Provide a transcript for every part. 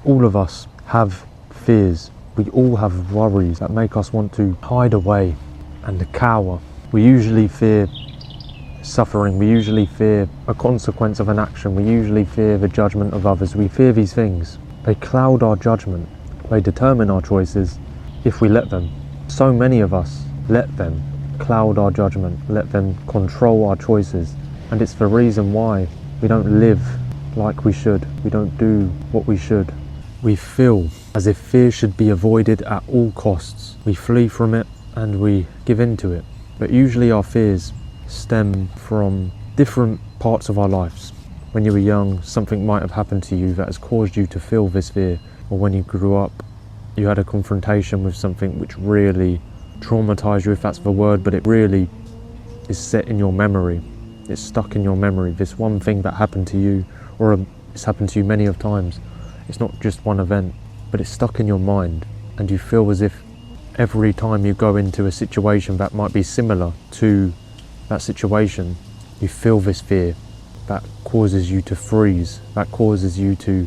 All of us have fears. We all have worries that make us want to hide away and cower. We usually fear suffering. We usually fear a consequence of an action. We usually fear the judgment of others. We fear these things. They cloud our judgment. They determine our choices if we let them. So many of us let them cloud our judgment, let them control our choices. And it's the reason why we don't live like we should. We don't do what we should. We feel as if fear should be avoided at all costs. We flee from it and we give in to it. But usually our fears stem from different parts of our lives. When you were young, something might have happened to you that has caused you to feel this fear. Or when you grew up, you had a confrontation with something which really traumatized you, if that's the word, but it really is set in your memory. It's stuck in your memory. This one thing that happened to you, or it's happened to you many of times. It's not just one event, but it's stuck in your mind. And you feel as if every time you go into a situation that might be similar to that situation, you feel this fear that causes you to freeze, that causes you to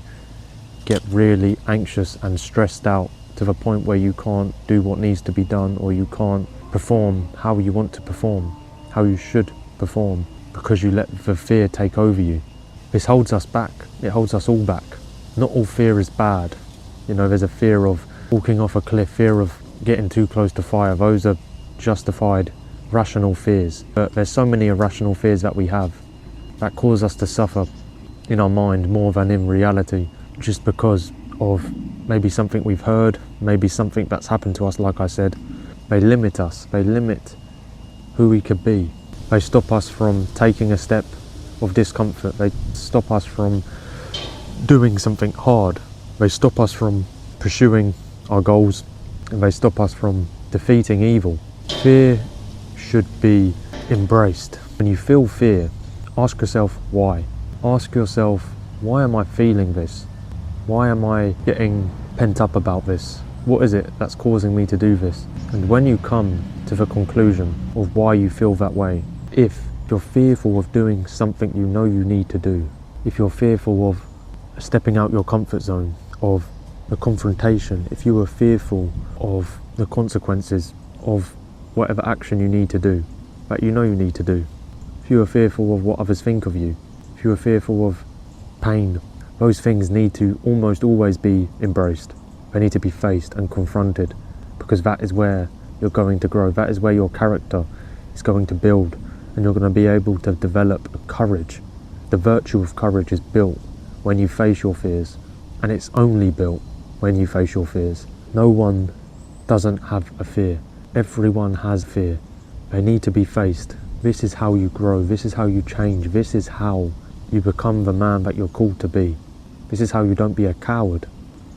get really anxious and stressed out to the point where you can't do what needs to be done, or you can't perform how you want to perform, how you should perform, because you let the fear take over you. This holds us back. It holds us all back. Not all fear is bad. You know, there's a fear of walking off a cliff, fear of getting too close to fire. Those are justified, rational fears. But there's so many irrational fears that we have that cause us to suffer in our mind more than in reality, just because of maybe something we've heard, maybe something that's happened to us. Like I said, they limit us, they limit who we could be. They stop us from taking a step of discomfort. They stop us from doing something hard. They stop us from pursuing our goals, and they stop us from defeating evil. Fear should be embraced. When you feel fear, ask yourself why. Ask yourself, why am I feeling this? Why am I getting pent up about this? What is it that's causing me to do this? And when you come to the conclusion of why you feel that way, if you're fearful of doing something you know you need to do, if you're fearful of stepping out your comfort zone, of the confrontation, if you are fearful of the consequences of whatever action you need to do, that you know you need to do, if you are fearful of what others think of you, if you are fearful of pain, those things need to almost always be embraced. They need to be faced and confronted, because that is where you're going to grow. That is where your character is going to build, and you're going to be able to develop courage. The virtue of courage is built when you face your fears, and it's only built when you face your fears. No one doesn't have a fear. Everyone has fear. They need to be faced. This is how you grow. This is how you change. This is how you become the man that you're called to be. This is how you don't be a coward.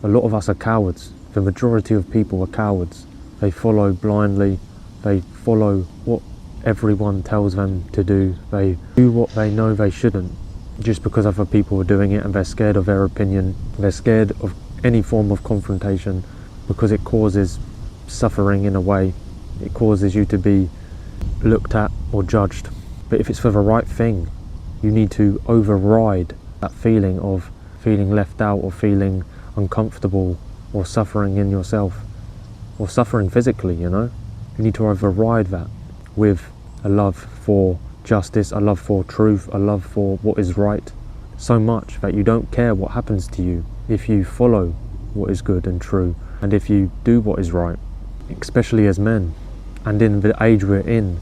A lot of us are cowards. The majority of people are cowards. They follow blindly. They follow what everyone tells them to do. They do what they know they shouldn't, just because other people are doing it, and they're scared of their opinion. They're scared of any form of confrontation because it causes suffering in a way. It causes you to be looked at or judged. But if it's for the right thing, you need to override that feeling of feeling left out, or feeling uncomfortable, or suffering in yourself, or suffering physically, you know. You need to override that with a love for justice, a love for truth, a love for what is right, so much that you don't care what happens to you if you follow what is good and true, and if you do what is right, especially as men. And in the age we're in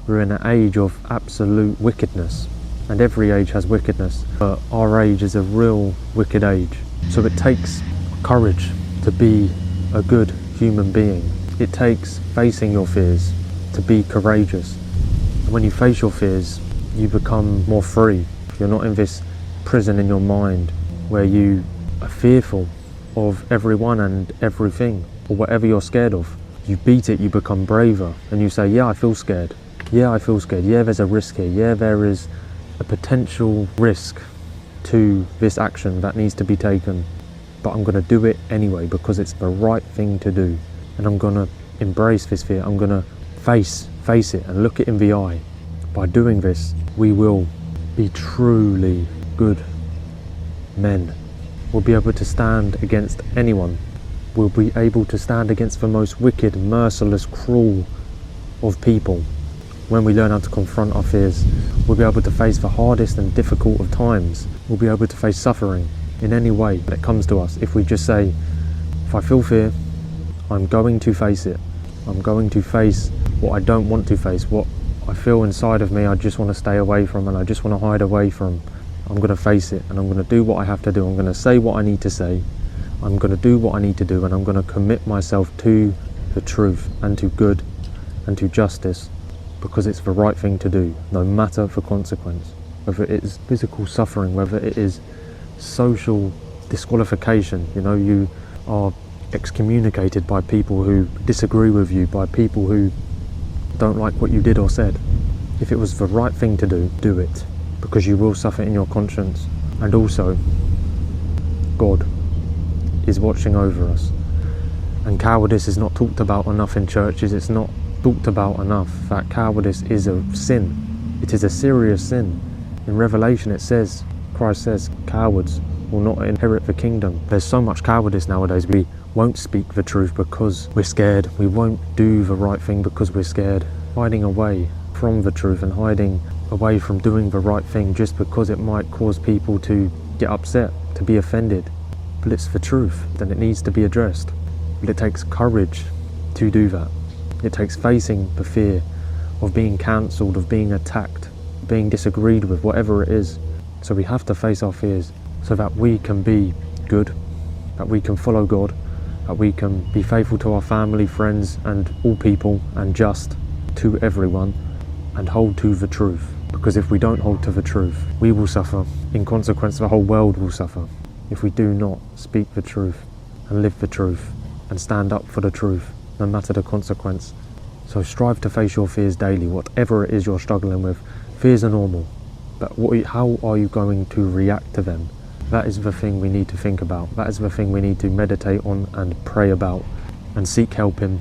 an age of absolute wickedness, and every age has wickedness, but our age is a real wicked age. So it takes courage to be a good human being. It takes facing your fears to be courageous. And when you face your fears, you become more free. You're not in this prison in your mind where you are fearful of everyone and everything, or whatever you're scared of. You beat it, you become braver, and you say, yeah, I feel scared. Yeah, I feel scared. Yeah, there's a risk here. Yeah, there is a potential risk to this action that needs to be taken, but I'm going to do it anyway because it's the right thing to do. And I'm going to embrace this fear. I'm going to face it and look it in the eye. By doing this, we will be truly good men. We'll be able to stand against anyone. We'll be able to stand against the most wicked, merciless, cruel of people. When we learn how to confront our fears, we'll be able to face the hardest and difficult of times. We'll be able to face suffering in any way that comes to us if we just say, if I feel fear, I'm going to face it. I'm going to face what I don't want to face, what I feel inside of me I just want to stay away from and I just want to hide away from. I'm going to face it and I'm going to do what I have to do. I'm going to say what I need to say. I'm going to do what I need to do, and I'm going to commit myself to the truth and to good and to justice, because it's the right thing to do, no matter the consequence. Whether it is physical suffering, whether it is social disqualification, you are excommunicated by people who disagree with you, by people who don't like what you did or said. If it was the right thing to do, do it, because you will suffer in your conscience. And also, God is watching over us. And cowardice is not talked about enough in churches. It's not talked about enough that cowardice is a sin. It is a serious sin. In Revelation it says, Christ says, cowards will not inherit the kingdom. There's so much cowardice nowadays. We won't speak the truth because we're scared. We won't do the right thing because we're scared. Hiding away from the truth and hiding away from doing the right thing just because it might cause people to get upset, to be offended. But it's the truth, and it needs to be addressed. But it takes courage to do that. It takes facing the fear of being cancelled, of being attacked, being disagreed with, whatever it is. So we have to face our fears so that we can be good, that we can follow God, that we can be faithful to our family, friends, and all people, and just to everyone, and hold to the truth. Because if we don't hold to the truth, we will suffer. In consequence, the whole world will suffer. If we do not speak the truth and live the truth and stand up for the truth, no matter the consequence. So strive to face your fears daily, whatever it is you're struggling with. Fears are normal, but how are you going to react to them? That is the thing we need to think about. That is the thing we need to meditate on and pray about and seek help in,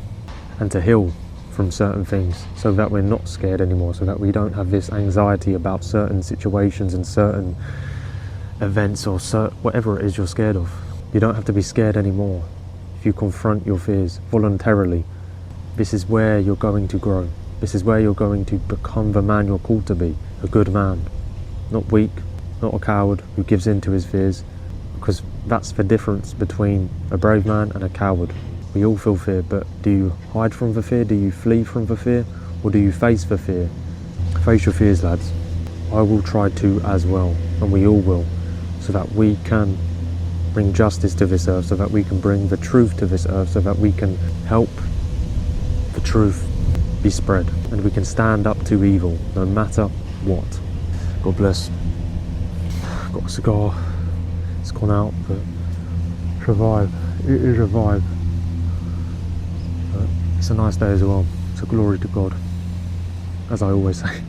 and to heal from certain things so that we're not scared anymore, so that we don't have this anxiety about certain situations and certain events or whatever it is you're scared of. You don't have to be scared anymore if you confront your fears voluntarily. This is where you're going to grow. This is where you're going to become the man you're called to be, a good man. Not weak, not a coward who gives in to his fears, because that's the difference between a brave man and a coward. We all feel fear, but do you hide from the fear? Do you flee from the fear? Or do you face the fear? Face your fears, lads. I will try to as well, and we all will, so that we can bring justice to this earth, so that we can bring the truth to this earth, so that we can help the truth be spread, and we can stand up to evil, no matter what. God bless. Got a cigar. It's gone out, but it's a vibe. It is a vibe. But it's a nice day as well. So glory to God, as I always say.